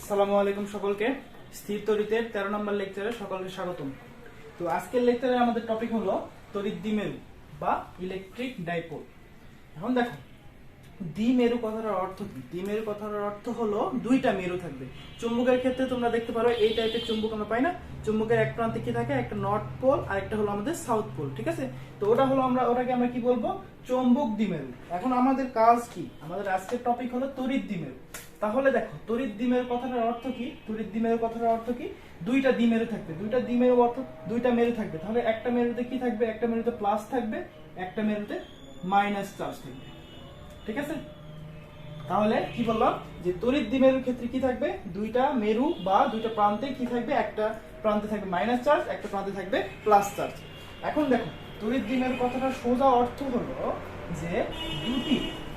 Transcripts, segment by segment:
আসসালামু আলাইকুম সকলকে। স্থির তড়িতের 13 নম্বর লেকচারে সকলকে স্বাগতম। তো আজকের লেকচারে আমাদের টপিক হলো তড়িৎ দ্বিমেরু বা ইলেকট্রিক ডাইপোল। এখন দেখো, দ্বিমেরু কথাটার অর্থ কি? দ্বিমেরু কথাটার অর্থ হলো দুইটা মেরু থাকবে। চুম্বকের ক্ষেত্রে তোমরা দেখতে পারো এই টাইপের চুম্বক আমরা পাই না? চুম্বকের এক প্রান্তে কি থাকে? একটা নর্থ পোল আর একটা হলো আমাদের সাউথ পোল, ঠিক আছে? তো ওটাকে আমরা কি বলবো? চৌম্বক দ্বিমেরু। এখন আমাদের কাজ কি? আমাদের আজকের টপিক হলো তড়িৎ দ্বিমেরু। তাহলে দেখো, তড়িৎ দ্বিমেরু কথাটার অর্থ কি? তড়িৎ দ্বিমেরু কথাটার অর্থ কি? দুইটা দ্বিমেরু থাকবে। দুইটা দ্বিমেরু অর্থ দুইটা মেরু থাকবে। তাহলে একটা মেরুতে কি থাকবে? একটা মেরুতে প্লাস থাকবে, একটা মেরুতে মাইনাস চার্জ থাকবে, ঠিক আছে? তাহলে কি বললাম যে তড়িৎ দ্বিমেরুর ক্ষেত্রে কি থাকবে? দুইটা মেরু বা দুইটা প্রান্তে কি থাকবে? একটা প্রান্তে থাকবে মাইনাস চার্জ, একটা প্রান্তে থাকবে প্লাস চার্জ। এখন দেখো, তড়িৎ দ্বিমেরু কথাটা সোজা অর্থ হলো যে দুটি,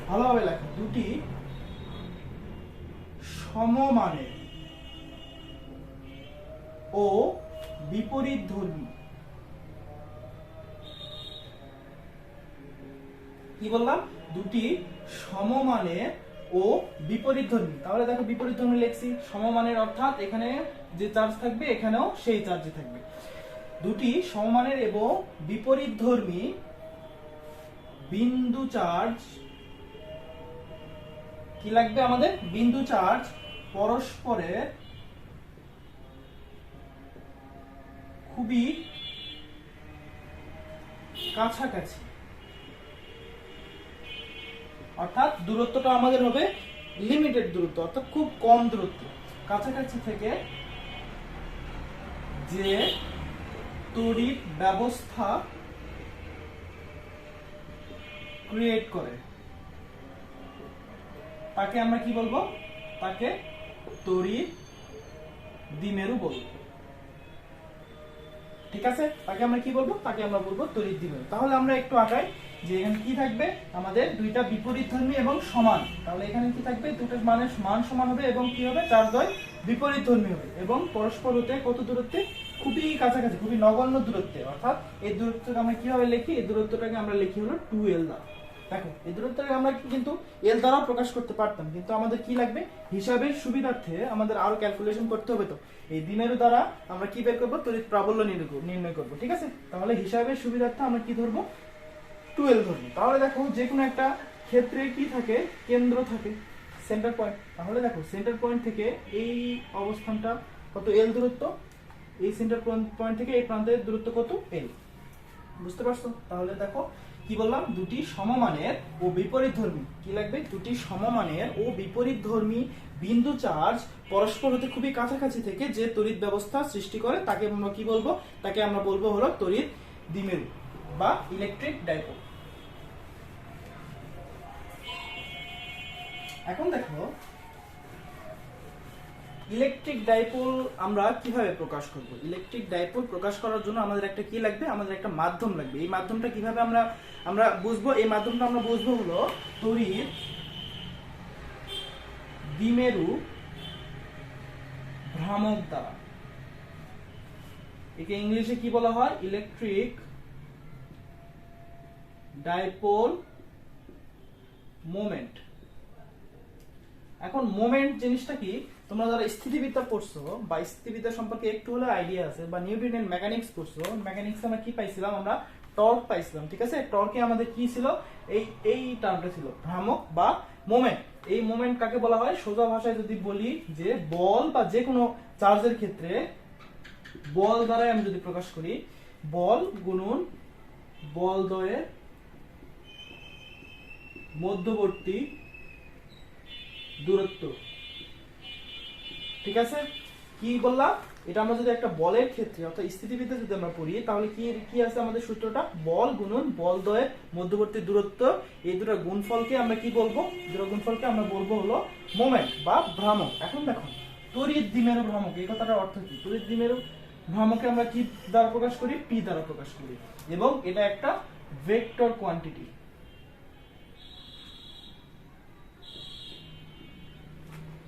ভালোভাবে লেখো, দুটি সমমানের ও বিপরীতধর্মী, কি বললাম? দুটি সমমানের ও বিপরীতধর্মী। তাহলে দেখো, বিপরীতধর্মী লিখছি, সমমানের অর্থাৎ এখানে যে চার্জ থাকবে এখানেও সেই চার্জই থাকবে। দুটি সমমানের এবং বিপরীতধর্মী বিন্দু চার্জ, কি লাগবে আমাদের? বিন্দু চার্জ পরস্পরের খুবই কাছাকাছি, অর্থাৎ দূরত্বটা আমাদের হবে লিমিটেড দূরত্ব, অর্থাৎ খুব কম দূরত্ব। কাছাকাছি থেকে যে তড়িৎ ব্যবস্থা ক্রিয়েট করে তাকে আমরা কি বলবো? তাকে তড়িৎ দ্বিমেরু বলবো, ঠিক আছে? তাকে আমরা কি বলবো? তাকে আমরা বলবো তড়িৎ দ্বিমেরু। তাহলে আমরা একটু আগাই যে এখানে কি থাকবে? আমাদের দুইটা বিপরীতধর্মী এবং সমান। তাহলে এখানে কি থাকবে? দুটোর মানের মান সমান হবে এবং কি হবে? চার্জদ্বয় বিপরীতধর্মী হবে এবং পরস্পর হতে কত দূরত্বে? খুবই কাছাকাছি, খুবই নগণ্য দূরত্বে। অর্থাৎ এই দূরত্বটাকে আমরা কিভাবে লিখি? এই দূরত্বটাকে আমরা লিখি হলো 2l দ্বারা। দেখো, এই দূরত্বটাকে আমরা কিন্তু এল দ্বারাও প্রকাশ করতে পারতাম, কিন্তু আমাদের কি লাগবে? হিসাবের সুবিধার্থে আমাদের আরো ক্যালকুলেশন করতে হবে। তো এই দ্বিমেরু দ্বারা আমরা কি বের করবো? তড়িৎ প্রাবল্য নির্ণয় করবো, ঠিক আছে? তাহলে হিসাবের সুবিধার্থে আমরা কি ধরবো? 2l ধরবো। তাহলে দেখো, যে কোনো একটা ক্ষেত্রে কি থাকে? কেন্দ্র থাকে, সেন্টার পয়েন্ট। তাহলে দেখো, সেন্টার পয়েন্ট থেকে এই অবস্থানটা কত? এল দূরত্ব। এই সেন্টার পয়েন্ট থেকে এই প্রান্তের দূরত্ব কত? এল। বুঝতে পারছো? তাহলে দেখো কি বললাম? দুটি সমমানের ও বিপরীতধর্মী, কি লাগবে? দুটি সমমানের ও বিপরীতধর্মী বিন্দু চার্জ পরস্পর হতে খুবই কাছাকাছি থেকে যে তড়িৎ ব্যবস্থা সৃষ্টি করে তাকে আমরা কি বলবো? তাকে আমরা বলবো হলো তড়িৎ দ্বিমেরু বা ইলেকট্রিক ডাইপোল। এখন দেখো, ইলেকট্রিক ডাইপোল আমরা কিভাবে প্রকাশ করব? ইলেকট্রিক ডাইপোল প্রকাশ করার জন্য আমাদের একটা কি লাগবে? আমাদের একটা মাধ্যম লাগবে। এই মাধ্যমটা কিভাবে আমরা বুঝবো? এই মাধ্যমটা আমরা বুঝবো হলো তড়িৎ দ্বিমেরু ভ্রামক দ্বারা। একে ইংলিশে কি বলা হয়? Electric dipole moment. এখন মোমেন্ট জিনিসটা কি? তোমরা যারা স্থিতিবিদ্যা পড়ছো বা স্থিতিবিদ্যা সম্পর্কে একটু হলে আইডিয়া আছে বা নিউটনের মেকানিক্স পড়ছো, মেকানিক্সে আমরা কি পাইছিলাম? আমরা টর্ক পাইছিলাম, ঠিক আছে? টর্কে আমাদের কি ছিল? এই টার্মটা ছিল ভ্রামক বা মোমেন্ট। এই মোমেন্ট কাকে বলা হয়? সোজা ভাষায় যদি বলি যে বল বা যে কোনো চার্জের ক্ষেত্রে বল দ্বারা আমি যদি প্রকাশ করি, বল গুণন বল দ্বয়ের মধ্যবর্তী দূরত্ব, ঠিক আছে? কি বললাম? এটা আমরা যদি একটা বলের ক্ষেত্রে অর্থাৎ স্থিতিবিদ্যা যদি আমরা পড়ি, তাহলে কি আছে আমাদের সূত্রটা? বল গুণন বল দ্বয়ের মধ্যবর্তী দূরত্ব। এই দুটো গুণফলকে আমরা কি বলবো? দুটো গুণফলকে আমরা বলবো হলো মোমেন্ট বা ভ্রামক। এখন দেখো, তড়িৎ দ্বিমেরু ভ্রামক, এই কথাটার অর্থ কি? তড়িৎ দ্বিমেরু ভ্রামককে আমরা কি দ্বারা প্রকাশ করি? পি দ্বারা প্রকাশ করি এবং এটা একটা ভেক্টর কোয়ান্টিটি,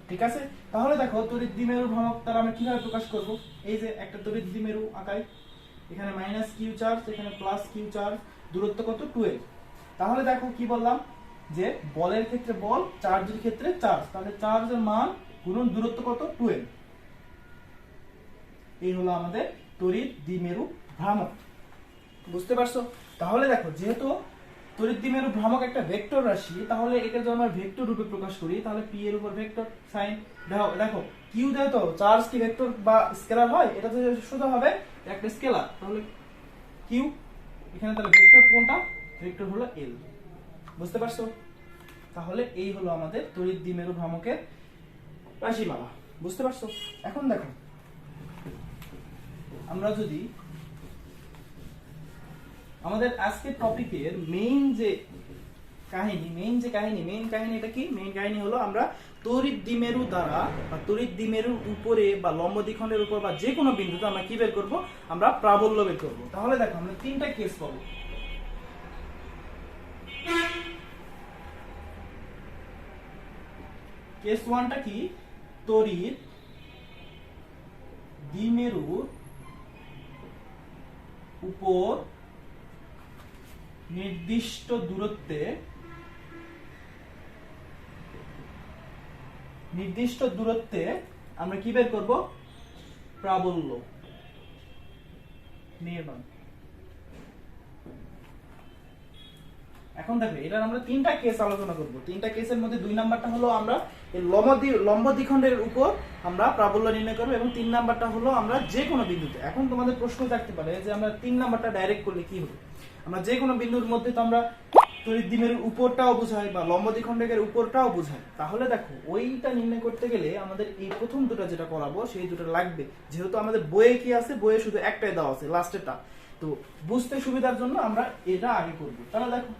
ঠিক আছে? তাহলে দেখো, তড়িৎ দ্বিমেরু ভ্রামক তারা আমরা কিভাবে প্রকাশ করব? এই যে একটা তড়িৎ দ্বিমেরু আঁকাই, এখানে মাইনাস কিউ চার্জ, এখানে প্লাস কিউ চার্জ, দূরত্ব কত? 2l। তাহলে দেখো কি বললাম যে বলের ক্ষেত্রে বল, চার্জের ক্ষেত্রে চার্জ। তাহলে চার্জের মান গুণন দূরত্ব কত 12। এই হলো আমাদের তড়িৎ দ্বিমেরু ভ্রামক। বুঝতে পারছো? তাহলে দেখো, যেহেতু তড়িৎ দ্বিমেরু ভ্রামক একটা ভেক্টর রাশি, তাহলে একে যদি আমরা ভেক্টর রূপে প্রকাশ করি, তাহলে পি এর উপর ভেক্টর সাইন। দেখো কিউ দেয় তো, চার্জ কি ভেক্টর বা স্কেলার হয়? এটা তো শুধু হবে একটা স্কেলার, তাহলে কিউ এখানে, তাহলে ভেক্টর কোনটা? ভেক্টর হলো এল। বুঝতে পারছো? তাহলে এই হলো আমাদের তড়িৎ দ্বিমেরু ভ্রামকের রাশিমালা। বুঝতে পারছো? এখন দেখো, আমরা যদি আমাদের আজকের টপিকের মেইন কাহিনী এটা কি? মেইন কাহিনী হলো আমরা তড়িৎ দ্বিমেরু দ্বারা বা তড়িৎ দ্বিমেরুর উপরে বা লম্ব দ্বিখণ্ডের উপর বা যে কোনো বিন্দুতে আমরা কি বের করব? আমরা প্রাবল্য বের করব। তাহলে দেখো, আমরা তিনটা কেস পাবো। কেস 1টা কি? তড়িৎ দ্বিমেরুর উপর নির্দিষ্ট দূরত্বে আমরা কি বের করব? প্রাবল্য নির্ণয়। এখন দেখো, এটার আমরা তিনটা কেস আলোচনা করব। তিনটা কেসের মধ্যে 2 নাম্বারটা হলো আমরা লম্ব দ্বিখণ্ডের উপর আমরা প্রাবল্য নির্ণয় করব, এবং 3 নাম্বারটা হলো আমরা যে কোনো বিন্দুতে। এখন তোমাদের প্রশ্ন থাকতে পারে যে আমরা 3 নাম্বারটা ডাইরেক্ট করলে কি হবে? আমরা যে কোনো বিন্দুর মধ্যে তো আমরা তড়িৎ দ্বিমেরুর উপরটাও বোঝাই বা লম্ব দ্বিখণ্ডকের উপরটাও বোঝাই। তাহলে দেখো, ওইটা নির্ণয় করতে গেলে আমাদের এই প্রথম দুটো যেটা করাবো সেই দুটো লাগবে। যেহেতু আমাদের বইয়ে কি আছে? বইয়ে শুধু একটাই দেওয়া আছে, লাস্টেরটা। তো বুঝতে সুবিধার জন্য আমরা এটা আগে করব। তাহলে দেখো,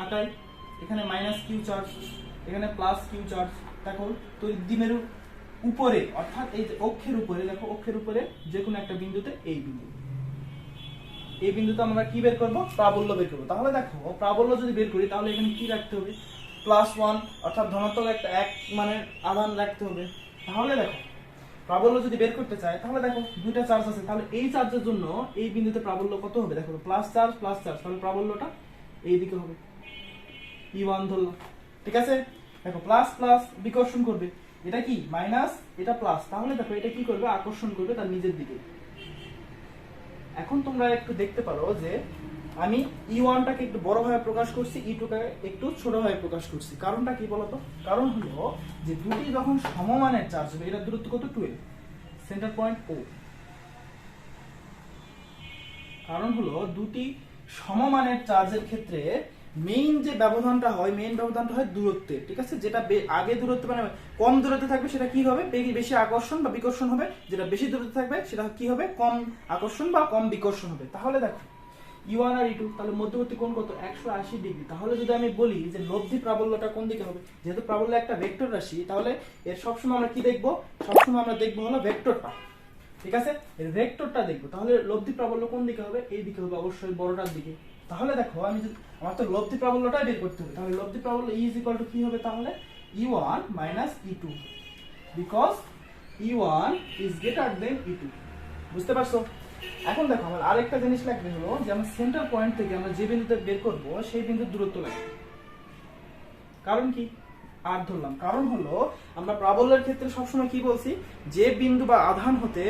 আকাই এখানে মাইনাস কিউ চার্জ, এখানে প্লাস কিউ চার্জ। দেখো, তড়িৎ দ্বিমেরুর উপরে, অর্থাৎ এই যে অক্ষের উপরে, দেখো অক্ষের উপরে যে কোনো একটা বিন্দুতে, এই বিন্দুতে আমরা কি বের করব? প্রাবল্য বের করব। তাহলে দেখো, প্রাবল্য যদি বের করি তাহলে এখানে কি রাখতে হবে? +1, অর্থাৎ ধনাত্মক একটা এক মানে আধান রাখতে হবে। তাহলে দেখো, প্রাবল্য যদি বের করতে চাই, তাহলে দেখো দুইটা চার্জ আছে, তাহলে এই চার্জের জন্য এই বিন্দুতে প্রাবল্য কত হবে? দেখো, প্লাস চার্জ, তাহলে প্রাবল্যটা এই দিকে হবে, E1 ধরলাম। ঠিক আছে? দেখো, প্লাস বিকর্ষণ করবে, এটা কি মাইনাস, এটা প্লাস, তাহলে দেখো এটা কি করবে? আকর্ষণ করবে তার নিজের দিকে। এখন তোমরা একটু দেখতে পারো যে আমি E1টাকে একটু বড় ভাবে প্রকাশ করছি, E2টাকে একটু ছোট ভাবে প্রকাশ করছি। কারণটা কি বলতো? কারণ হলো যে দুটি যখন সমমানের চার্জ হবে, এটা দূরত্ব কত? 12, সেন্টার পয়েন্ট O। কারণ হলো দুটি সমমানের চার্জের ক্ষেত্রে মেইন ব্যবধানটা হয় দূরত্বে। ঠিক আছে? যেটা আগে দূরত্ব মানে কম দূরত্বে থাকবে সেটা কি হবে? বেশি আকর্ষণ বা বিকর্ষণ হবে। যেটা বেশি দূরত্বে থাকবে সেটা কি হবে? কম আকর্ষণ বা কম বিকর্ষণ হবে। তাহলে দেখো, E1 আর E2, তাহলে মধ্যবর্তী কোণ কত? 180 ডিগ্রি। তাহলে যদি আমি বলি যে লব্ধি প্রাবল্যটা কোন দিকে হবে, যেহেতু প্রাবল্য একটা ভেক্টর রাশি, তাহলে এর সবসময় আমরা কি দেখবো? সবসময় আমরা দেখবো হলো ভেক্টরটা। ঠিক আছে? এর ভেক্টরটা দেখবো। তাহলে লব্ধি প্রাবল্য কোন দিকে হবে? এই দিকে হবে, অবশ্যই বড়টার দিকে। তাহলে দেখো, আমি যদি আমার তো লব্ধি প্রাবল্যটাই বের করতে হবে, তাহলে লব্ধি প্রাবল্য E = কি হবে? তাহলে E1 - E2, because E1 is greater than E2। বুঝতে পারছো? এখন দেখো, আমার আরেকটা জিনিস লাগবে হলো যে আমরা সেন্টার পয়েন্ট থেকে আমরা যে বিন্দুতে বের করব সেই বিন্দুর দূরত্ব লাগবে। কারণ কি? আর ধরলাম, কারণ হলো আমরা প্রাবল্যের ক্ষেত্রে সবসময় কি বলছি? যে বিন্দু বা আধান হতে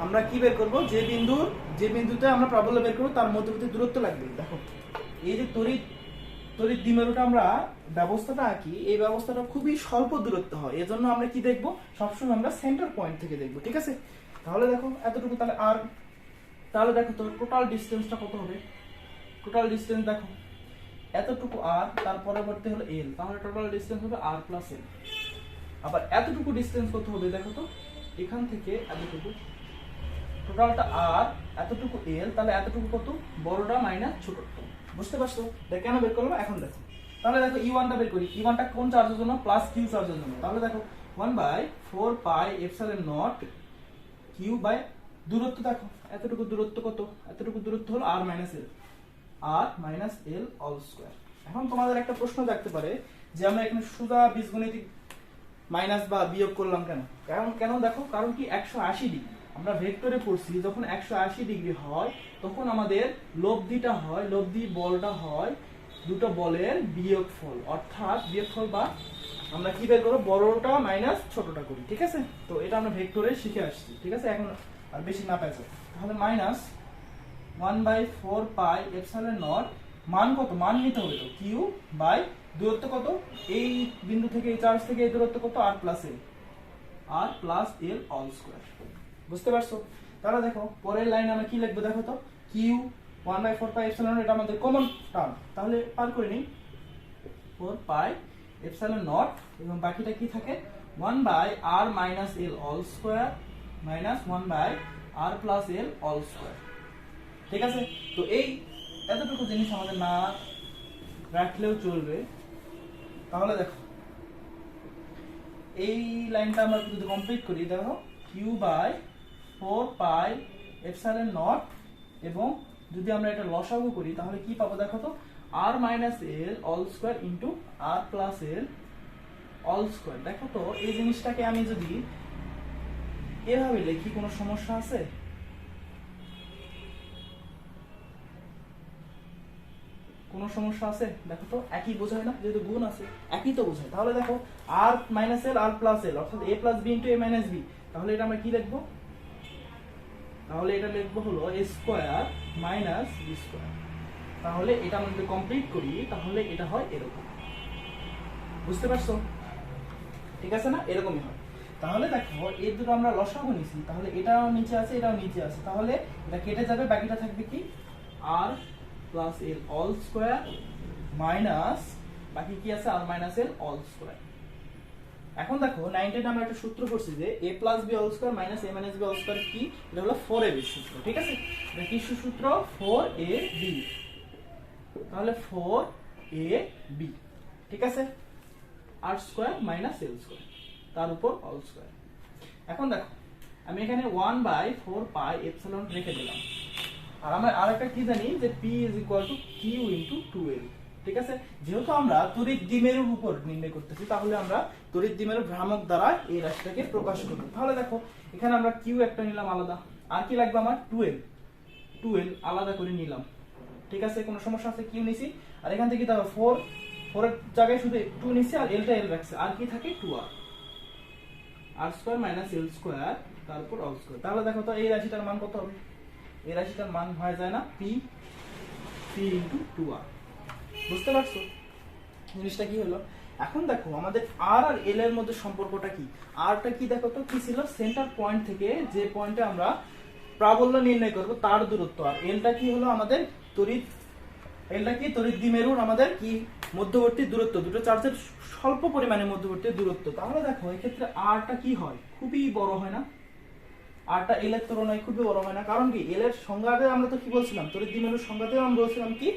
আমরা কি বের করব? যে বিন্দুতে আমরা প্রাবল্য বের করব তার মধ্যবর্তী দূরত্ব লাগবে। দেখো, এই যে তড়িৎ দ্বিমেরুটা আমরা ব্যবস্থাটা আঁকি, এই ব্যবস্থাটা খুবই স্বল্প দূরত্ব হয়। এজন্য আমরা কি দেখব? সবসময় আমরা সেন্টার পয়েন্ট থেকে দেখব। ঠিক আছে? তাহলে দেখো এতটুকু, তাহলে আর, তাহলে দেখো তো টোটাল ডিসটেন্সটা কত হবে? টোটাল ডিসটেন্স দেখো, এতটুকু আর, তার পরবর্তী হলো এল, তাহলে টোটাল ডিসটেন্স হবে আর প্লাস এল। আবার এতটুকু ডিসটেন্স কত হবে? দেখো তো, এখান থেকে এতটুকু, টোটালটা আর, এতটুকু এল, তাহলে এতটুকু কত? বড়টা মাইনাস ছোটটা। বুঝতে পারছো? কেন বের করলাম এখন দেখো। তাহলে দেখো E1টা বের করি। E1টা কোন চার্জের জন্য? প্লাস কিউ চার্জের জন্য। তাহলে দেখো 1/4πε0 কিউ বাই দূরত্ব। দেখো এতটুকু দূরত্ব কত? এতটুকু দূরত্ব হলো r - l, r - l² এখন তোমাদের একটা প্রশ্ন থাকতে পারে যে আমরা এখানে সোজা বীজগণিতিক মাইনাস বা বিয়োগ করলাম কেন? কেন দেখো, কারণ কি 180 ডিগ্রি আমরা ভেক্টরে পড়ছি, যখন 180 ডিগ্রি হয় তখন আমাদের লব্ধি বলটা হয় দুটো বলের বিয়োগফল, অর্থাৎ বিয়োগফল বা আমরা কি বের করব, বড়টা মাইনাস ছোটটা করি, ঠিক আছে। তো এটা আমরা ভেক্টরে শিখে আসছি, ঠিক আছে। এখন আর বেশি না পাইছে, তাহলে মাইনাস 1/4 পাই এপসাইলন নট, মান কত, মান নিতে হবে তো কিউ বাই দূরত্ব কত, এই বিন্দু থেকে এই চার্জ থেকে এই দূরত্ব কত, r plus l all square. বুঝতে পারছো? তাহলে দেখো পরের লাইনে আমরা কি লিখবো, দেখো তো কিউ 1/4 পাই এপসাইলন নট, এটা আমাদের কমন টার্ম, তাহলে পার করে নিই 4 পাই এপসাইলন নট, এবং বাকিটা কি থাকে 1/r minus l all square minus 1/r plus l all square, ঠিক আছে। তো এই এতটুকু জিনিস আমাদের না রাখলেও চলবে। তাহলে দেখো এই লাইনটা আমরা যদি কমপ্লিট করি, দেখো Q by 4 pi epsilon naught, এবং যদি আমরা এটা লসাগু করি তাহলে কি পাবো, দেখো তো r minus l all square into r plus l all square. দেখো তো এই জিনিসটাকে আমি যদি এভাবে লিখি কোনো সমস্যা আছে? কোনো সমস্যা আছে? দেখো তো একই বোঝায় না, যেহেতু গুণ আছে একই তো বোঝায়। তাহলে দেখো r minus l r plus l অর্থাৎ a plus b into a minus b, তাহলে এটা আমরা কি লিখবো, তাহলে এটা লিখবো হলো a square minus b square. তাহলে এটা আমরা যদি কমপ্লিট করি তাহলে এটা হয় এরকম। বুঝতে পারছো? ঠিক আছে না, এরকমই হয়। তাহলে দেখো এই দুটো আমরা লসাগু নিছি, তাহলে এটাও নিচে আছে এটাও নিচে আছে, তাহলে এটা কেটে যাবে, বাকিটা থাকবে কি r plus l all square minus বাকি কি আছে r minus l all square. এখন দেখো 9 আমরা একটা সূত্র করছি যে a plus b all square minus a minus b all square কি, এটা হলো 4ab সূত্র, ঠিক আছে। এটা কি সূত্র, 4ab, তাহলে 4ab, ঠিক আছে, r square minus l square তার উপর অল স্কয়ার। এখন দেখো আমি এখানে 1/4 পাই এপসিলন রেখে দিলাম, আর আমরা আরেকটা কি জানি যে p q * 2l, ঠিক আছে। যেহেতু আমরা তড়িৎ দ্বিমেরুর উপর নির্ণয় করতেছি, তাহলে আমরা তড়িৎ দ্বিমেরুর ভ্রামক দ্বারা এই রাশিটাকে প্রকাশ করব। তাহলে দেখো এখানে আমরা q একটা নিলাম আলাদা, আর কি লাগবে আমার 2l আলাদা করে নিলাম, ঠিক আছে। কোনো সমস্যা আছে? q নিছি, আর এখান থেকে দেখো 4 এর জায়গায় শুধু 2 নিছি আর l টা l রাখছে, আর কি থাকে 2r, r square minus l square তারপর অল স্কয়ার। তাহলে দেখো তো এই রাশিটার মান কত হবে, এই রাশিটার মান হয়ে যায় না p * 2r। বুঝতে পারছো জিনিসটা কি হলো? এখন দেখো আমাদের r আর l এর মধ্যে সম্পর্কটা কি, r টা কি দেখো তো কি ছিল, সেন্টার পয়েন্ট থেকে যে পয়েন্টে আমরা প্রাবল্য নির্ণয় করব তার দূরত্ব, আর l টা কি হলো আমাদের তড়িৎ, l টা কি তড়িৎ দ্বিমেরুর আমাদের কি মধ্যবর্তী দূরত্ব, দুটো চার্জের স্বল্প পরিমাণে মধ্যবর্তী দূরত্ব। তাহলে দেখো এই ক্ষেত্রে r টা কি হয়, খুবই বড় হয় না, r টা l এর তুলনায় খুবই বড় হয় না। কারণ কি, l এর সংজ্ঞাতে আমরা তো কি বলছিলাম, তড়িৎ দ্বিমেরুর সংজ্ঞাতে আমরা বলছিলাম কি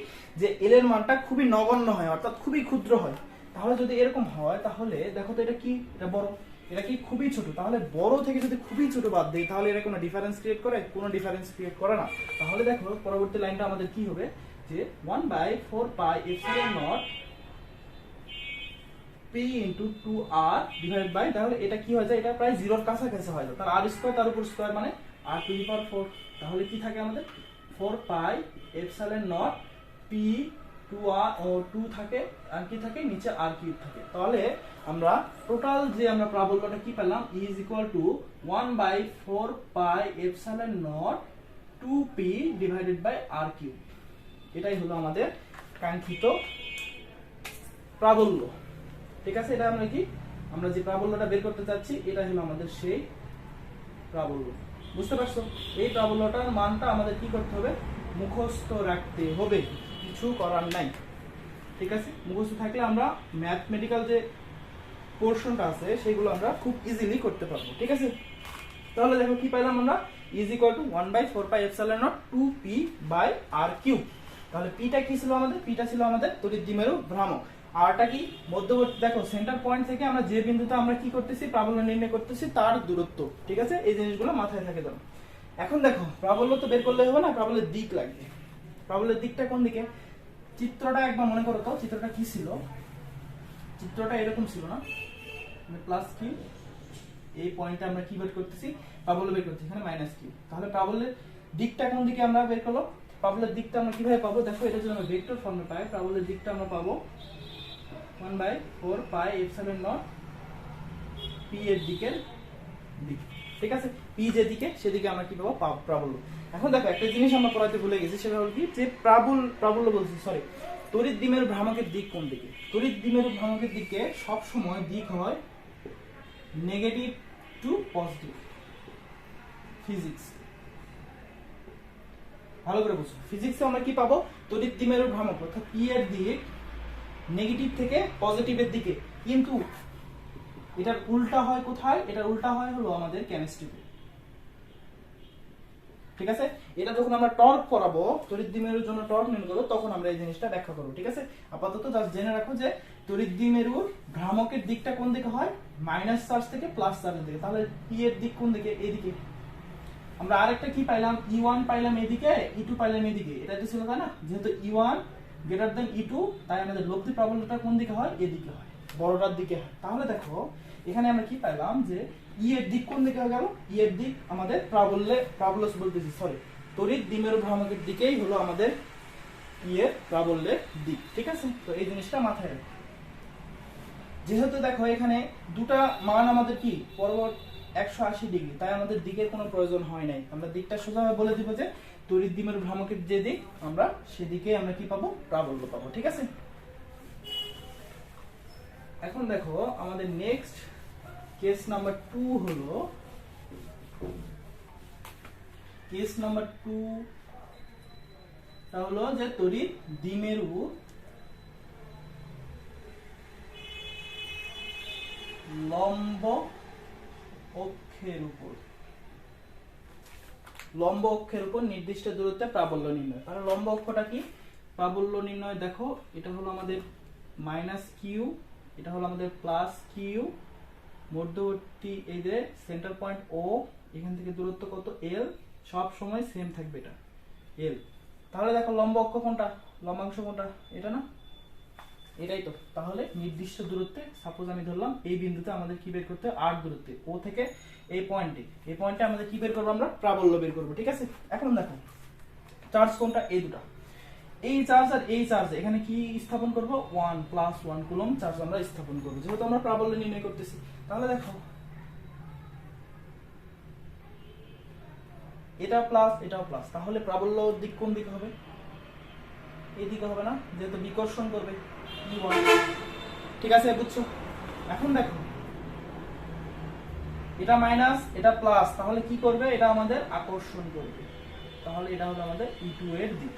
যে l এর মানটা খুবই নগণ্য হয়, অর্থাৎ খুবই ক্ষুদ্র হয়। তাহলে যদি এরকম হয় তাহলে দেখো তো এটা কি, এটা বড়, এটা কি খুবই ছোট। তাহলে বড় থেকে যদি খুবই ছোট বাদ দেই তাহলে এটা কোনো ডিফারেন্স ক্রিয়েট করে, কোনো ডিফারেন্স ক্রিয়েট করে না। তাহলে দেখো পরবর্তী লাইনটা আমাদের কি হবে, যে 1/4 pi epsilon naught p * 2r divide by, তাহলে এটা কি হয়ে যায়, এটা প্রায় জিরোর কাছাকাছি হয়ে যায়, তার r স্কয়ার তার উপর স্কয়ার মানে r টু দি পাওয়ার 4। তাহলে কি থাকে আমাদের 4 পাই এপসিলন নট p 2r ও 2 থাকে, আর কি থাকে নিচে r কিউব থাকে। তাহলে আমরা টোটাল যে আমরা প্রাবল্যটা কি পেলাম, E = 1/4 pi epsilon naught 2p divided by r cube. এটাই হলো আমাদের কাঙ্ক্ষিত প্রাবল্য, ঠিক আছে। এটা আমরা কি, আমরা যে প্রাবল্যটা বের করতে চাচ্ছি এটা হলো আমাদের সেই প্রাবল্য। বুঝতে পারছো? এই প্রাবল্যটার মানটা আমাদের কি করতে হবে, মুখস্থ রাখতে হবে, কিছু করার নাই, ঠিক আছে। মুখস্থ থাকলে আমরা ম্যাথমেটিক্যাল যে পোরশনটা আছে সেগুলো আমরা খুব ইজিলি করতে পারবো, ঠিক আছে। তাহলে দেখো কি পাইলাম আমরা, E = 1/4 pi epsilon naught 2p by r cube. তাহলে p টা কি ছিল আমাদের, p টা ছিল আমাদের তড়িৎ দ্বিমেরু ভ্রামক, r টা কি মধ্যবর্তী, দেখো সেন্টার পয়েন্ট থেকে আমরা যে বিন্দুতে আমরা কি করতেছি প্রাবল্য নির্ণয় করতেছি তার দূরত্ব, ঠিক আছে। এই জিনিসগুলো মাথায় থাকে দাও। এখন দেখো প্রাবল্য তো বের করলে হবে না, প্রাবল্যের দিক লাগবে। প্রাবল্যের দিকটা কোন দিকে, চিত্রটা একবার মনে করো তো, চিত্রটা কি ছিল, চিত্রটা এরকম ছিল না, প্লাস কি, এই পয়েন্টে আমরা কি বের করতেছি, প্রাবল্য বের করতেছি, এখানে মাইনাস কি। তাহলে প্রাবল্যের দিকটা কোন দিকে আমরা বের করব, প্রাবল্যের দিকটা আমরা কিভাবে পাবো, দেখো এটা যদি আমরা ভেক্টর ফর্মে পাই, প্রাবল্যের দিকটা আমরা পাবো 1/4 পাই এপসাইলন নট পি এর দিকের দিক। ঠিক আছে, পি যেদিকে সেদিকে আমরা কি পাবো প্রাবল্য। এখন দেখো একটা জিনিস আমরা পড়াতে ভুলে গেছি, সেটা হলো কি যে প্রাবল্য বলছি সরি তড়িৎ দ্বিমেরু ভ্রামকের দিক কোন দিকে। তড়িৎ দ্বিমেরু ভ্রামকের দিকে সব সময় দিক হয় নেগেটিভ টু পজিটিভ। ফিজিক্স ভালো করে বুঝো, ফিজিক্সে আমরা কি পাবো তড়িৎ দ্বিমেরু ভ্রামক অর্থাৎ পি এর দিক নেগেটিভ থেকে পজিটিভের দিকে, কিন্তু এটার উল্টা হয় কোথায়? এটার উল্টা হয় হলো আমাদের কেমিস্ট্রিতে। ঠিক আছে, এটা যখন আমরা টর্ক পড়াবো তড়িৎ দ্বিমেরুর জন্য টর্ক নির্ণয় করব তখন আমরা এই জিনিসটা ব্যাখ্যা করব। ঠিক আছে, আপাতত জাস্ট জেনে রাখো যে তড়িৎ দ্বিমেরুর ভ্রামকের দিকটা কোন দিকে হয়? মাইনাস চার্জ থেকে প্লাস চার্জের দিকে। তাহলে পি এর দিক কোন দিকে? এইদিকে। আমরা আরেকটা কি পাইলাম? E1 পাইলাম এদিকে, E2 পাইলাম এদিকে। এটা তো ছিল তাই না? যেহেতু E1 গ্রেটার দেন E2 তাই আমাদের লব্ধি প্রাবল্যটা কোন দিকে হয়? এদিকে হয়, বড়টার দিকে হয়। তাহলে দেখো এখানে আমরা কি পাইলাম যে ই এর দিক কোন দিকে হয়ে গেল? ই এর দিক আমাদের প্রাবল্য বলতেছি সরি তড়িৎ দ্বিমেরু ভ্রামকের দিকেই হলো আমাদের ই এর প্রাবল্যের দিক। ঠিক আছে, তো এই জিনিসটা মাথায় রাখো। যেহেতু দেখো এখানে দুটা মান আমাদের কি পরবর্তী 180 ডিগ্রি, তাই আমাদের দিকের কোনো প্রয়োজন হয় নাই। আমরা দিকটা সোজাভাবে বলে দিব যে তড়িৎ দ্বিমেরু ভ্রামকের যে দিক আমরা সেদিকে আমরা কি পাবো? প্রাবল্য পাবো। ঠিক আছে, এখন দেখো আমাদের নেক্সট কেস নাম্বার 2 হলো কেস নাম্বার 2 তা হলো যে তড়িৎ দ্বিমেরু লম্ব অক্ষের উপর নির্দিষ্ট দূরত্বে প্রাবল্য নির্ণয়। তাহলে লম্ব অক্ষটা কি? প্রাবল্য নির্ণয় দেখো এটা হলো আমাদের মাইনাস কিউ, এটা হলো আমাদের প্লাস কিউ, মধ্যবর্তী এই যে সেন্টার পয়েন্ট ও, এখান থেকে দূরত্ব কত? এল। সব সময় সেম থাকবে এটা এল। তাহলে দেখো লম্ব অক্ষ কোনটা? লম্বাংশ কোনটা? এটা না? এটাই তো। তাহলে নির্দিষ্ট দূরত্বে সাপোজ আমি ধরলাম এই বিন্দুতে আমাদের কি বের করতে হবে? আর দূরত্বে ও থেকে এই পয়েন্টে আমাদের কি বের করব? আমরা প্রাবল্য বের করব। ঠিক আছে, এখন দেখো চার্জ কোনটা? এই দুটো, এই চার্জ আর এই চার্জ এখানে কি স্থাপন করব? 1 + 1 কুলম্ব চার্জ আমরা স্থাপন করব, যেহেতু আমরা প্রাবল্য নির্ণয় করতেছি। তাহলে দেখো এটা প্লাস এটাও প্লাস, তাহলে প্রাবল্য দিক কোন দিকে হবে? এই দিকে হবে না? যেহেতু বিকর্ষণ করবে E1। ঠিক আছে, বুঝছো? এখন দেখো এটা মাইনাস এটা প্লাস, তাহলে কি করবে? এটা আমাদের আকর্ষণ করবে, তাহলে এটা হলো আমাদের E2 এর দিক।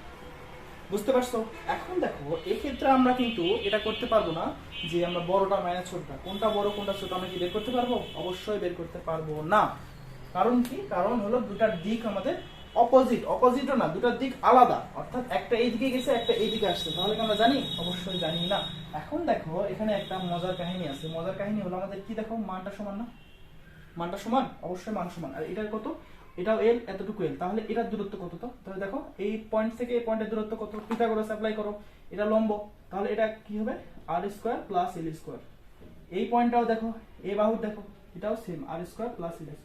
বুঝতে পারছো? এখন দেখো এই ক্ষেত্রে আমরা কিন্তু এটা করতে পারবো না যে আমরা বড়টা মাইনাস ছোটটা, কোনটা বড় কোনটা ছোট আমরা কি বের করতে পারবো? অবশ্যই বের করতে পারবো না। কারণ কি? কারণ হলো দুটার দিক আমাদের অপোজিটও না, দুটার দিক আলাদা, অর্থাৎ একটা এই দিকে গেছে একটা এই দিকে আসছে। তাহলে কি আমরা জানি? অবশ্যই জানি না। এখন দেখো এখানে একটা মজার কাহিনী আছে। মজার কাহিনী হলো আমাদের কি দেখো মানটা সমান না? মানটা সমান, অবশ্যই মান সমান। আর এটার কত? এটাও এল, এতটুকু এল, তাহলে এটার দূরত্ব কত? তো তাহলে দেখো এই পয়েন্ট থেকে এই পয়েন্টের দূরত্ব কত? পিথাগোরাস অ্যাপ্লাই করো, এটা লম্ব, তাহলে এটা কি হবে? r² + l²। এই পয়েন্টটাও দেখো, এই বাহুর দেখো, এটাও সেম r² + l²।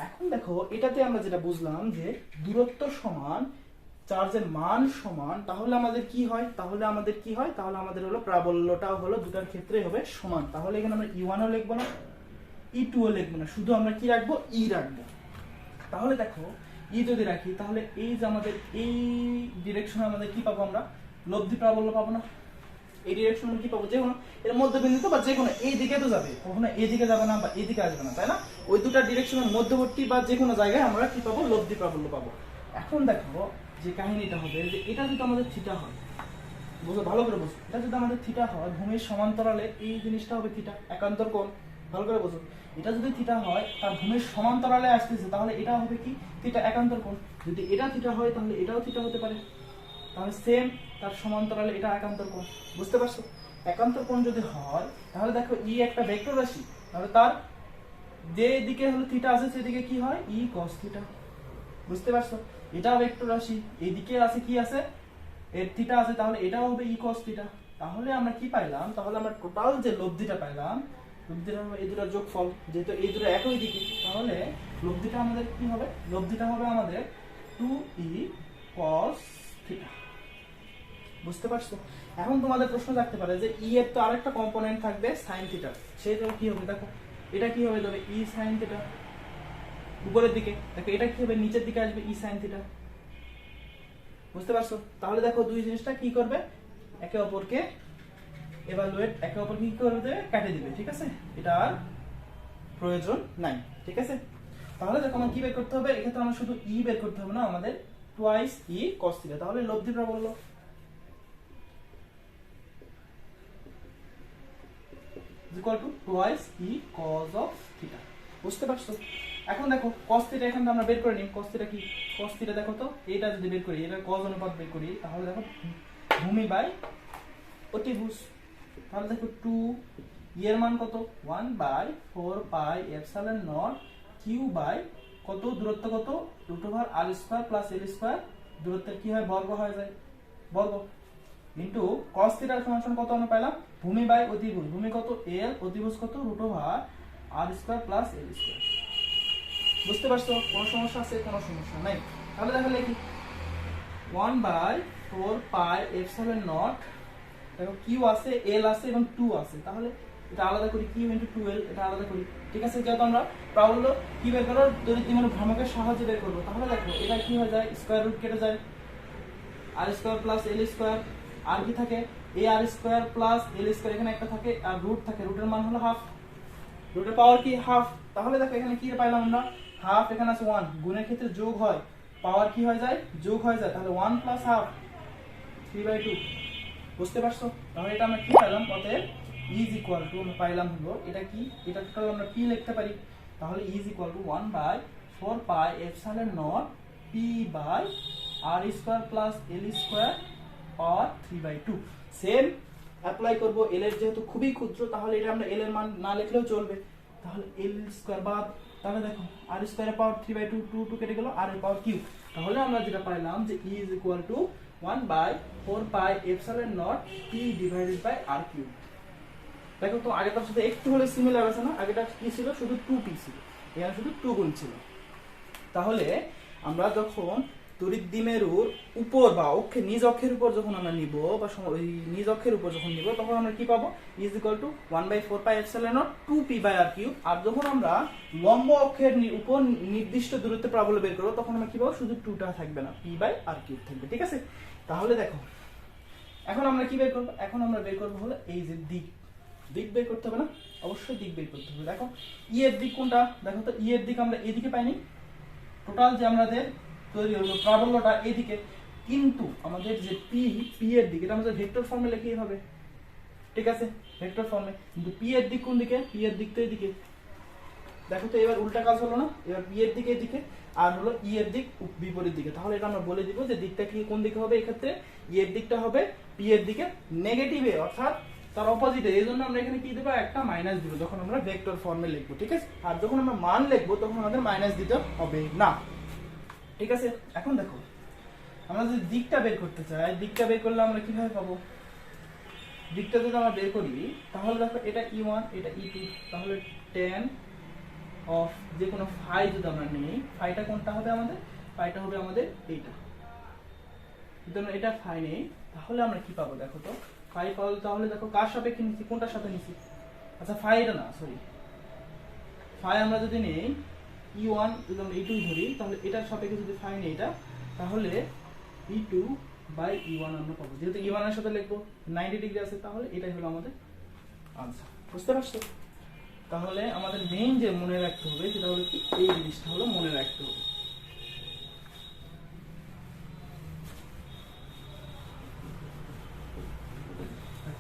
এখন দেখো এটাতে আমরা যেটা বুঝলাম যে দূরত্ব সমান চার্জের মান সমান, তাহলে আমাদের কি হয়? তাহলে আমাদের হলো প্রাবল্যটাও হলো দুটার ক্ষেত্রে হবে সমান। তাহলে এখানে আমরা E1 ও লিখবো না, E2 ও লিখবো না, শুধু আমরা কি রাখবো? E রাখবো। তাহলে দেখো E যদি রাখি তাহলে এই যে আমাদের এই ডিরেকশনে আমাদের কি পাবো? আমরা লব্ধি প্রাবল্য পাবো না? এই ডিরেকশনে কি পাবো? যে কোনো এর মধ্যবিন্দু বা যে কোনো এই দিকে তো যাবে, কখনো এই দিকে যাবে না বা এই দিকে আসবে না, তাই না? ওই দুটো ডিরেকশনের মধ্যবর্তী বা যে কোনো জায়গায় আমরা কি পাবো? লব্ধি প্রাবল্য পাবো। এখন দেখো যে কাহিনীটা হবে যে এটা যদি আমাদের থিটা হয়, বুঝো ভালো করে বুঝো, এটা যদি আমাদের থিটা হয় ভূমির সমান্তরালে এই জিনিসটা হবে থিটা, একান্তর কোণ। ভালো করে বুঝো, এটা যদি থিটা হয় তার ভূমির সমান্তরালে আসতেছে, তাহলে এটা হবে কি? থিটা, একান্তর কোণ। যদি এটা থিটা হয় তাহলে এটাও থিটা হতে পারে, তাহলে সেম তার সমান্তরালে এটা একান্তর কোণ। বুঝতে পারছো? একান্তর কোণ যদি হয় তাহলে দেখো ই একটা ভেক্টর রাশি, তাহলে তার যে দিকে হলো থিটা আছে সেদিকে কি হয়? ই cos থিটা। বুঝতে পারছো? এটা ভেক্টর রাশি, এই দিকে আছে কি আছে? এর থিটা আছে, তাহলে এটাও হবে ই cos থিটা। তাহলে আমরা কি পাইলাম? তাহলে আমরা টোটাল যে লব্ধিটা পাইলাম, লব্ধিটা হবে এই দুটোর যোগফল, যেহেতু এই দুটো একই দিকে, তাহলে লব্ধিটা আমাদের কি হবে? লব্ধিটা হবে আমাদের 2e cos থিটা। বুঝতে পারছো? এখন তোমাদের প্রশ্ন থাকতে পারে যে ই এর তো আরেকটা কম্পোনেন্ট থাকবে সাইন থিটা, সেটা কি হবে? দেখো এটা কি হবে, তবে ই সাইন থিটা উপরের দিকে, দেখো এটা কি হবে, নিচের দিকে আসবে ই সাইন থিটা। বুঝতে পারছো? তাহলে দেখো দুই জিনিসটা কি করবে, একে অপরকে এভালুয়েট, একে অপরকে কি করে দেবে, কাটে দিবে। ঠিক আছে, এটা আর প্রয়োজন নাই। ঠিক আছে, তাহলে দেখো আমার কি বের করতে হবে, এক্ষেত্রে আমরা শুধু ই বের করতে হবে না, আমাদের টুয়াইস ই কস থিটা। তাহলে লব্ধিটা বললো equal to twice E cos of theta. বুঝতে পারছো? এখন দেখো cos থিটা এখান থেকে আমরা বের করে নিই। cos থিটা কি? cos থিটা দেখো তো, এটা যদি বের করি, এটা cos অনুপাত বের করি, তাহলে দেখো ভূমি বাই অতিভুজ। তাহলে দেখো 2 এর মান কত, 1/4 pi epsilon naught Q by কত, দূরত্ব কত, √r² প্লাস l স্কয়ার, দূরত্বের কি হয়, বর্গ হয়ে যায়, বর্গ ইনটু cos থিটার সমান কত আমরা পেলাম, ভূমি বাই অতিভুজ। ভূমি কত l, অতিভুজ কত √r² প্লাস l স্কয়ার। বুঝতে পারছো? কোন সমস্যা আছে? কোনো সমস্যা নাই। তাহলে দেখো লিখি 1/4 পাই এপসাইলন নট, দেখো কিউ আছে, l আছে এবং 2 আছে, তাহলে এটা আলাদা করি, কিউ ইনটু 2l, এটা আলাদা করি। ঠিক আছে, যেহেতু আমরা প্রাবল্য কি বের করব, তড়িৎ দ্বিমেরু ভ্রামকের সাহায্যে বের করব। তাহলে দেখো এটা কি হয়ে যায়, স্কয়ার রুট কেটে যায়, r² প্লাস l স্কয়ার, আর কি থাকে, ar² প্লাস l স্কয়ার, এখানে একটা থাকে আর রুট থাকে, রুটের মান হলো হাফ, রুটের পাওয়ার কি, হাফ। তাহলে দেখো এখানে কি পাইলাম আমরা, হাফ, এখানে আছে 1, গুণের ক্ষেত্রে যোগ হয়, পাওয়ার কি হয়ে যায়, যোগ হয়ে যায়, তাহলে 1 প্লাস হাফ 3/2। বুঝতে পারছো? তাহলে এটা আমরা কি পাইলাম, অতএব ইজ ইকুয়াল টু আমরা পাইলাম হলো এটা কি, এটা টোটাল আমরা কি লিখতে পারি, তাহলে is equal to 1/4 pi epsilon naught P by r² plus l square power 3/2। Same apply করব, l এর যেহেতু খুবই ক্ষুদ্র, তাহলে এটা আমরা l এর মান না লিখলেও চলবে, তাহলে l স্কয়ার বাদ, তাহলে দেখো r² এর পাওয়ার 3/2, 2 কেটে গেল, r এর পাওয়ার কিউব। তাহলে আমরা যেটা পাইলাম যে e is equal to 1/4 pi epsilon naught p divided by r cube. দেখো তো আগেটার সাথে একটু হলে সিমিলার আছে না, আগেটা কি ছিল, শুধু 2p ছিল, এখানে শুধু 2 গুণ ছিল। তাহলে আমরা যখন তড়িৎ দ্বিমেরুর উপর বা অক্ষের নিজ অক্ষের উপর যখন আমরা নিব, বা ওই নিজ অক্ষের উপর যখন নিব, তখন আমরা কি পাবো, is equal to 1/4 pi epsilon nought 2p by r cube. আর যখন আমরা লম্ব অক্ষের উপর নির্দিষ্ট দূরত্বে প্রাবল্য বের করব, তখন আমরা কি পাবো, শুধু 2টা থাকবে না, p বাই r কিউব থাকবে। ঠিক আছে, তাহলে দেখো এখন আমরা কি বের করব, এখন আমরা বের করব হলো এই যে দিক, দিক বের করতে হবে না, অবশ্যই দিক বের করতে হবে। দেখো ই এর দিক কোনটা, দেখো তো ই এর দিক আমরা এদিকে পাইনি, টোটাল যে আমাদের তৈরি হলো প্রাবল্যটা এদিকে, কিন্তু আমাদের যে পি এর দিক, এটা আমাদের ভেক্টর ফর্মে লিখেই হবে। ঠিক আছে, ভেক্টর ফর্মে, কিন্তু পি এর দিক কোন দিকে, পি এর দিক তো এদিকে। দেখো তো এবার উল্টা কাজ হলো না, এবার পি এর দিক এদিকে আর হলো ই এর দিক বিপরীত দিকে। তাহলে এটা আমরা বলে দিব যে দিকটা কি কোন দিকে হবে, এক্ষেত্রে ই এর দিকটা হবে পি এর দিকে নেগেটিভে, অর্থাৎ তার অপোজিটে। এই জন্য আমরা এখানে কি দেবো, একটা মাইনাস দিব যখন আমরা ভেক্টর ফর্মে লিখবো। ঠিক আছে, আর যখন আমরা মান লিখবো তখন আমাদের মাইনাস দিতে হবে না। ঠিক আছে, এখন দেখো আমরা যদি দিকটা বের করতে চাই, দিকটা বের করলে আমরা কিভাবে পাবো, দিকটা যদি আমরা বের করি, তাহলে দেখো এটা E1 এটা E2, তাহলে tan অফ যে কোনো ফাই যদি আমরা নিই, ফাইটা কোনটা হবে আমাদের, ফাইটা হবে আমাদের এইটা, যদি আমরা এটা ফাই নেই তাহলে আমরা কি পাবো, দেখো তো ফাই পাবো, তাহলে দেখো কার সাপেক্ষে নিছি, কোনটার সাথে নিছি, আচ্ছা ফাই এটা না, সরি ফাই আমরা যদি নেই E1 যদি আমরা E2 ধরি, তাহলে এটার সাপেক্ষে যদি ফাই নেই এটা, তাহলে E2 বাই E1 আমরা পাবো, যেহেতু E1 এর সাথে লিখবো 90 ডিগ্রি আছে, তাহলে এটাই হলো আমাদের আনসার। বুঝতে পারছো? তাহলে আমাদের মেইন যে মনে রাখতে হবে সেটা হলো কি, এই জিনিসটা হলো মনে রাখতে হবে।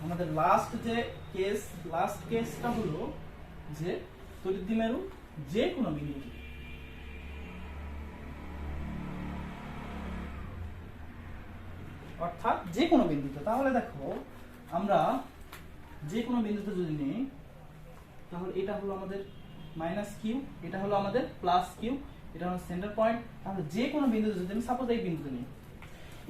আমাদের লাস্ট কেসটা হলো যে তড়িৎ দ্বিমেরু যে কোনো বিন্দু, অর্থাৎ যে কোনো বিন্দুতে। তাহলে দেখো আমরা যে কোনো বিন্দুতে যদি নিই, তাহলে এটা হলো আমাদের মাইনাস কিউ, এটা হলো আমাদের প্লাস কিউ, এটা হলো সেন্টার পয়েন্ট। তাহলে যে কোনো বিন্দুতে যদি আমি সাপোজ এই বিন্দুতে নিই,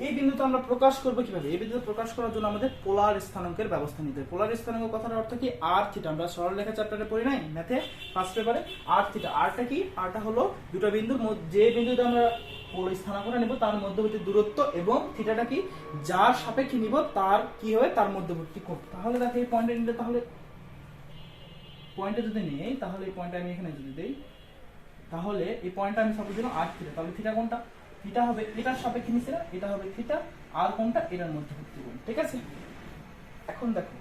এই বিন্দুতে আমরা প্রকাশ করব কিভাবে, এই বিন্দুতে প্রকাশ করার জন্য আমাদের পোলার স্থানাঙ্কের ব্যবস্থা নিতে হবে। পোলার স্থানাঙ্ক কথার অর্থ কি, আর থিটা, আমরা সরলরেখা চ্যাপ্টারে পড়ি নাই ম্যাথে ফার্স্ট পেপারে, আর থিটা। আরটা কি, আরটা হলো দুটো বিন্দুর মধ্যে, যে বিন্দুতে আমরা স্থানাঙ্ক করে নিব তার মধ্যবর্তী দূরত্ব এবং থিটাটা কি যার সাপেক্ষে নিব তার কি হবে তার মধ্যবর্তী কোণ। তাহলে দেখো এই পয়েন্টে নিলে তাহলে পয়েন্টে যদি নেই তাহলে এই পয়েন্টটা আমি এখানে যদি দেই তাহলে এই পয়েন্টটা আমি সাপোজ দিলাম r থিটা, তাহলে থিটা কোনটা থিটা হবে এটার সাপেক্ষে নিচে না এটা হবে থিটা আর কোনটা এটার মধ্যবর্তী কোণ। ঠিক আছে, এখন দেখো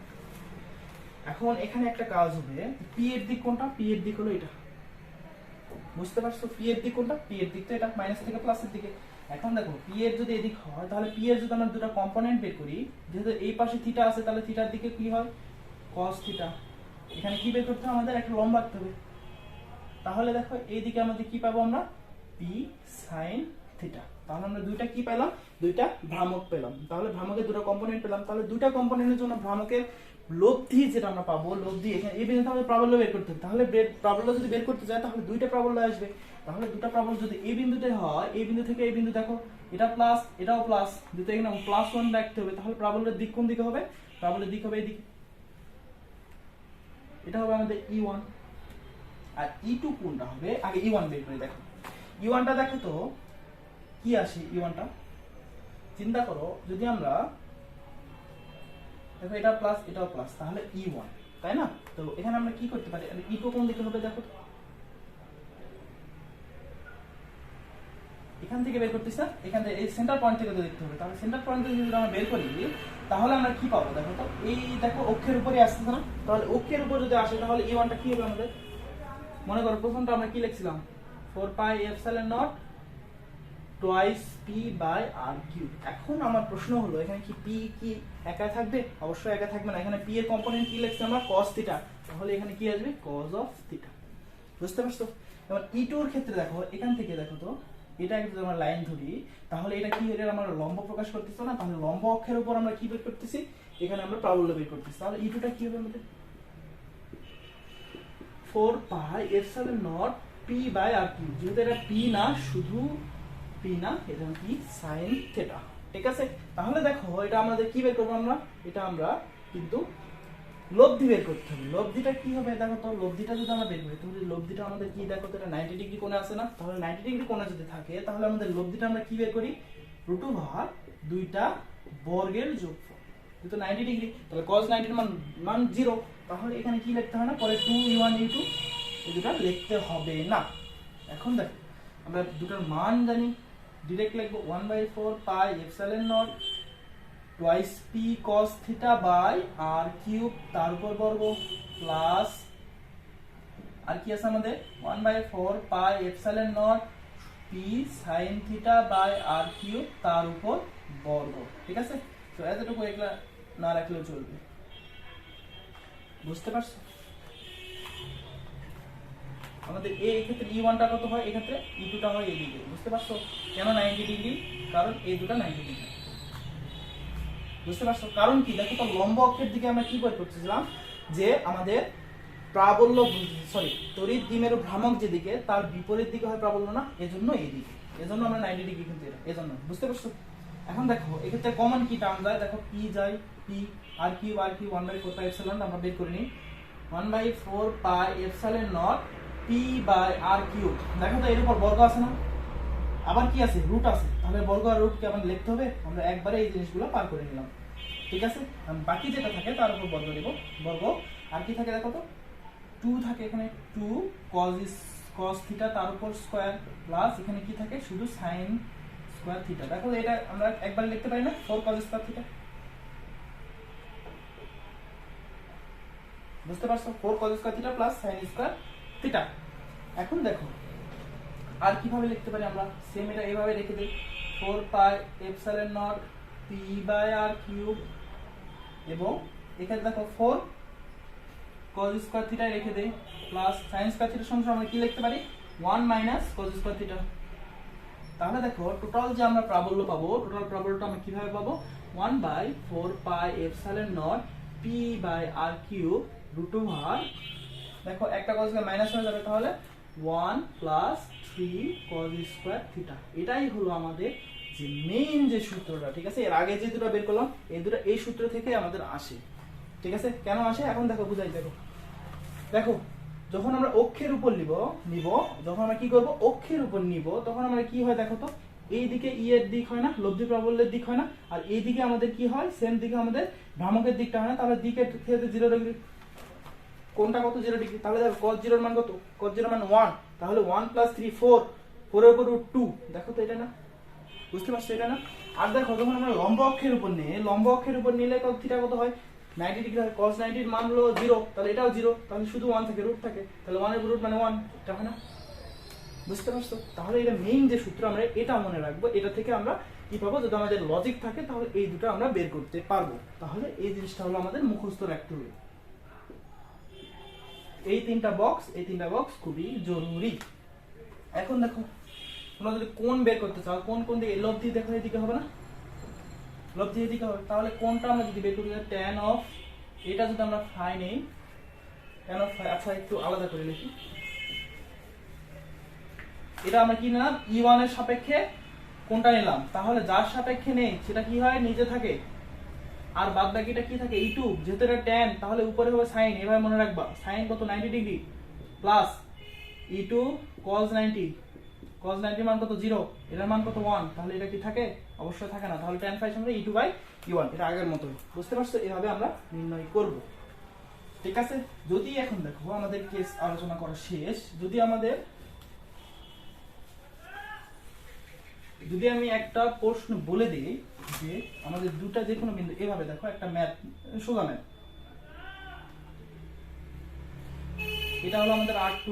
এখন এখানে একটা কাজ হবে পি এর দিক কোনটা পি এর দিক হলো এটা, বুঝতে পারছো পি এর দিক কোনটা পি এর দিক তো এটা মাইনাস থেকে প্লাসের দিকে। এখন দেখো পি এর যদি এদিক হয় তাহলে পি এর যদি আমরা দুটো কম্পোনেন্ট বের করি যেহেতু এই পাশে থিটা আছে তাহলে থিটার দিকে কি হয় cos থিটা, এখানে কি বের করতে হবে আমাদের একটা লম্ব রাখতে হবে। তাহলে দেখো এইদিকে আমাদের কি পাবো আমরা পি সাইন থিটা, তাহলে আমরা দুইটা কি পেলাম দুইটা ভ্রামক পেলাম। তাহলে ভ্রামকের দুটো কম্পোনেন্ট পেলাম, তাহলে দুইটা কম্পোনেন্টের জন্য ভ্রামকের লব্ধি যেটা আমরা পাবো লব্ধি এখানে এই বিন্দুতে আমাদের প্রাবল্য বের করতে হবে। তাহলে প্রাবল্য যদি বের করতে যায় তাহলে দুইটা প্রাবল্য আসবে, তাহলে দুটো প্রাবল্য যদি এই বিন্দুতে হয় এই বিন্দু থেকে এই বিন্দু দেখো এটা প্লাস এটাও প্লাস দুটো এখানে +1 রাখতে হবে, তাহলে প্রাবল্যের দিক কোন দিকে হবে প্রাবল্যের দিক হবে এইদিকে, এটা হবে আমাদের E1 আর E2 কোনটা হবে আগে E1 বের করে দেখো। E1টা দেখো তো কি আসে E1টা চিন্তা করো যদি আমরা দেখো এটা প্লাস এটাও প্লাস তাহলে E1 তাই না, তো এখানে আমরা কি করতে পারি E2 কোন দিকে হবে দেখো এখান থেকে বের করতেছ না এখান থেকে এই সেন্টার পয়েন্ট থেকে তো দেখতে হবে, তাহলে সেন্টার পয়েন্ট থেকে যদি আমরা বের করি তাহলে আমরা কি পাবো দেখো তো এই দেখো অক্ষের উপরে আসতেছে না, তাহলে অক্ষের উপর যদি আসে তাহলে E1টা কি হবে আমাদের মনে করো প্রথমটা আমরা কি লিখছিলাম 4 pi epsilon naught twice P by R cube. এখন আমার প্রশ্ন হলো এখানে কি পি কি একা থাকবে অবশ্যই একা থাকবে না, এখানে পি এর কম্পোনেন্ট কি লিখছি আমরা cos থিটা, তাহলে এখানে কি আসবে cos অফ থিটা, বুঝতে পারছো। এবার E2 এর ক্ষেত্রে দেখো এখান থেকে দেখো তো এটা যদি আমরা লাইন ধরি তাহলে এটা কি এটা আমরা লম্ব প্রকাশ করতেছি না, তাহলে লম্ব অক্ষের উপর আমরা কি বের করতেছি এখানে আমরা প্রাবল্য বের করতেছি, তাহলে E2 টা কি হবে আমাদের 4 pi epsilon naught P by R cube, যেহেতু এটা পি না শুধু পি না এটা কি সাইন থিটা। ঠিক আছে, তাহলে দেখো এটা আমাদের কি বের করব আমরা এটা আমরা কিন্তু লব্ধি বের করতে হবে। লব্ধিটা কি হবে দেখো তো লব্ধিটা যদি আমরা বের করি তাহলে লব্ধিটা আমাদের কি দেখো তো এটা 90 ডিগ্রি কোণে আছে না, তাহলে 90 ডিগ্রি কোণে যদি থাকে তাহলে আমাদের লব্ধিটা আমরা কি বের করি √ভাগ দুইটা বর্গের যোগফল, যেহেতু 90 ডিগ্রি তাহলে cos 90 এর মান 0, তাহলে এখানে কি লিখতে হয় না পরে 2e1 e2 এই দুটো লিখতে হবে না। এখন দেখো আমরা দুটোর মান জানি ডাইরেক্ট লিখব 1/4 pi epsilon naught twice P cos theta by R cube তার উপর বর্গ প্লাস আর কি আছে আমাদের 1/4 pi epsilon naught P sin theta by R cube তার উপর বর্গ। ঠিক আছে, তো এতটুকু এগুলা না রাখলেও চলবে, বুঝতে পারছো। আমাদের এই ক্ষেত্রে E1 টা কত হয় এক্ষেত্রে E2 টা হয় এইদিকে, বুঝতে পারছো কেন 90 ডিগ্রি কারণ এই দুটো 90 ডিগ্রি, বুঝতে পারছো। কারণ কি দেখো তো লম্ব অক্ষের দিকে আমরা কি বের করতেছিলাম যে আমাদের প্রাবল্য তড়িৎ দ্বিমেরু ভ্রামক যেদিকে তার বিপরীত দিকে হয় প্রাবল্য না, এজন্য এইদিকে, এজন্য আমরা 90 ডিগ্রি কিন্তু এটা এজন্য, বুঝতে পারছো। এখন দেখো এক্ষেত্রে কমন কি টার্ম যায় দেখো পি যায় P R cube 1/4 pi epsilon আমরা বের করে নিই 1/4 pi epsilon naught P by R cube, দেখো তো এর উপর বর্গ আছে না আবার কি আছে রুট আছে, তাহলে বর্গ আর রুট কি আমাদের লিখতে হবে আমরা একবারে এই জিনিসগুলো পার করে নিলাম। ঠিক আছে, বাকি যেটা থাকে তার উপর বর্গ দেব বর্গ আর কি থাকে দেখো তো 2 থাকে এখানে 2 cos থিটা তার উপর স্কয়ার প্লাস এখানে কি থাকে শুধু sin স্কয়ার থিটা, দেখো এটা আমরা একবার লিখতে পারি না 4 cos স্কয়ার থিটা, বুঝতে পারছো 4 cos square theta plus sin square theta. এখন দেখো আর কিভাবে লিখতে পারি আমরা সেম এটা এইভাবে রেখে দেই 4 pi epsilon naught P by R cube এবং এখানে দেখো 4 cos স্কয়ার থিটা রেখে দেই প্লাস sin স্কয়ার থিটার সঙ্গে আমরা কি লিখতে পারি 1 মাইনাস cos স্কয়ার থিটা। তাহলে দেখো টোটাল যে আমরা প্রাবল্য পাবো টোটাল প্রাবল্যটা আমরা কিভাবে পাবো 1/4 pi epsilon naught P by R cube √ভাগ দেখো একটা cos মাইনাস হয়ে যাবে তাহলে 1 প্লাস 3 cos স্কয়ার থিটা, এটাই হলো আমাদের যে মেইন যে সূত্রটা। ঠিক আছে, এর আগে যে দুটো বের করলাম এই দুটো এই সূত্র থেকে আমাদের আসে। ঠিক আছে, কেন আসে এখন দেখো বুঝাই দেখো দেখো যখন আমরা অক্ষের উপর নিব যখন আমরা কি করব অক্ষের উপর নিব তখন আমরা কি হয় দেখো তো এইদিকে ই এর দিক হয় না, লব্ধি প্রাবল্যের দিক হয় না, আর এইদিকে আমাদের কি হয়, সেম দিকে আমাদের ভ্রামকের দিকটা হয় না, তাহলে দিকের ক্ষেত্রে 0 ডিগ্রি, কোনটা কত 0 ডিগ্রি, তাহলে দেখো cos 0 এর মান কত, cos 0 এর মান 1, তাহলে 1 + 3 4, 4 এর উপর √2, দেখো তো এটা না, বুঝতে পারছো এটা না। আর দেখো যখন আমরা লম্ব অক্ষের উপর নিয়ে, লম্ব অক্ষের উপর নিলে থিটা কত হয়, 90 ডিগ্রি হয়, cos 90 এর মান হলো 0, তাহলে এটাও 0, তাহলে শুধু 1 থাকে, রুট থাকে, তাহলে 1 এর √ মানে 1, এটা হয় না, বুঝতে পারছো। তাহলে এটা মেইন যে সূত্র, আমরা এটা মনে রাখবো, এটা থেকে আমরা কি পাবো, যদি আমাদের লজিক থাকে তাহলে এই দুটো আমরা বের করতে পারবো। তাহলে এই জিনিসটা হলো আমাদের মুখস্থ রাখতে হবে, এই তিনটা বক্স খুবই জরুরি। এখন দেখো তোমরা যদি কোণ বের করতে চাও, কোণ কোন দিকে, লব্ধি দেখো এদিকে হবে না, লব্ধি এদিকে হবে, তাহলে কোণটা আমরা যদি বের করি tan অফ, এটা যদি আমরা ফাই নেই, tan অফ ফাই, আচ্ছা একটু আলাদা করে লিখি, এটা আমরা কি নিলাম, E1 এর সাপেক্ষে কোনটা নিলাম, তাহলে যার সাপেক্ষে নেই সেটা কি হয়, নিচে থাকে, আর বাদ বাকিটা কি থাকে, E2, যেহেতু এটা tan, তাহলে উপরে হবে sin, এভাবে মনে রাখবা, sin কত 90 degree plus E2 cos 90, cos 90 মান কত 0, এটার মান কত 1, তাহলে এটা কি থাকে, অবশ্যই থাকে না, তাহলে tan phi সমান E2/E1, এটা আগের মতই, বুঝতে পারছো, এভাবে আমরা নির্ণয় করব, ঠিক আছে। যদি এখন দেখো আমাদের কেস আলোচনা করা শেষ, যদি আমি একটা প্রশ্ন বলে দিই যে আমাদের দুটো যে কোনো বিন্দু, এভাবে দেখো একটা ম্যাথ, সোজা ম্যাথ, এটা হলো আমাদের R2,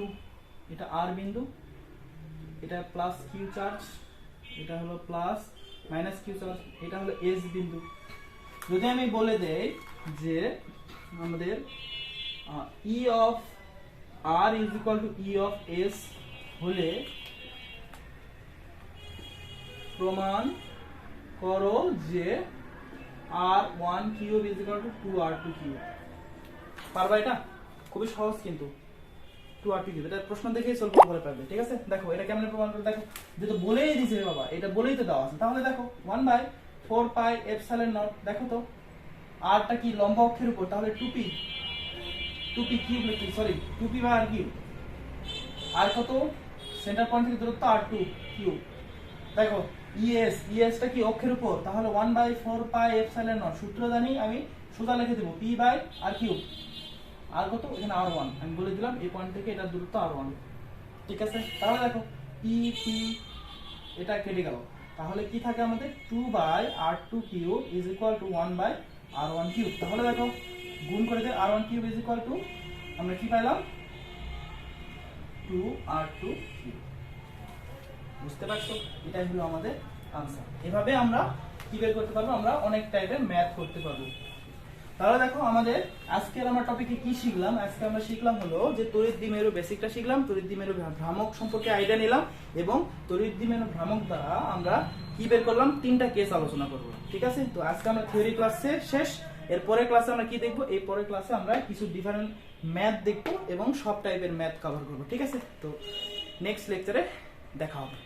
এটা R বিন্দু, এটা প্লাস কিউ চার্জ, এটা হলো প্লাস মাইনাস কিউ চার্জ, এটা হলো S বিন্দু। যদি আমি বলে দেই যে আমাদের E of R is equal two E of S হলে প্রমাণ করো যে R1 cube is equal two 2R2 cube, পারবা এটা? খুবই সহজ কিন্তু, 2R2 কিউব, এটা প্রশ্ন দেখেই সলভ করে পারবে, ঠিক আছে। দেখো এটা কেমনে প্রমাণ করে, দেখো যেটা বলেই দিয়েছে রে বাবা, এটা বলেই তো দেওয়া আছে, তাহলে দেখো 1/4 পাই এপসাইলন নট, দেখো তো আরটা কি লম্ব অক্ষের উপর, তাহলে 2p কিউব লিখি, সরি 2p/r কিউব, আর কত সেন্টার পয়েন্ট থেকে দূরত্ব R2 কিউব, দেখো ES টা কি অক্ষের উপর, তাহলে 1/4 পাই এপসাইলন নট, সূত্র জানি আমি, সোজা লিখে দেব p/r কিউব, আর কত এখানে R1, আমি বলে দিলাম এই পয়েন্ট থেকে এটা দূরত্ব R1, ঠিক আছে। তাহলে দেখো p এটা কেটে গেল, তাহলে কি থাকে আমাদের 2/r2 cube is equal two 1/r1 cube, তাহলে দেখো গুণ করে দেব, R1 cube is equal two, আমরা কি পাইলাম 2R2 কিউব, বুঝতে পারছো, এটাই হলো আমাদের আনসার। এভাবে আমরা কি বের করতে পারবো, আমরা অনেক টাইপের ম্যাথ করতে পারবো। তাহলে দেখো আমাদের আজকের আমরা টপিকে কি শিখলাম, আজকে আমরা শিখলাম হলো যে তড়িৎ দ্বিমেরু বেসিকটা শিখলাম, তড়িৎ দ্বিমেরু ভ্রামক সম্পর্কে আইডিয়া নিলাম, এবং তড়িৎ দ্বিমেরু ভ্রামক দ্বারা আমরা কি বের করলাম, তিনটা কেস আলোচনা করব, ঠিক আছে। তো আজকে আমরা থিওরি ক্লাস শেষ, এর পরের ক্লাসে আমরা কি দেখবো, এই পরের ক্লাসে আমরা কিছু ডিফারেন্ট ম্যাথ দেখবো এবং সব টাইপের ম্যাথ কভার করবো, ঠিক আছে। তো নেক্সট লেকচারে দেখা হবে।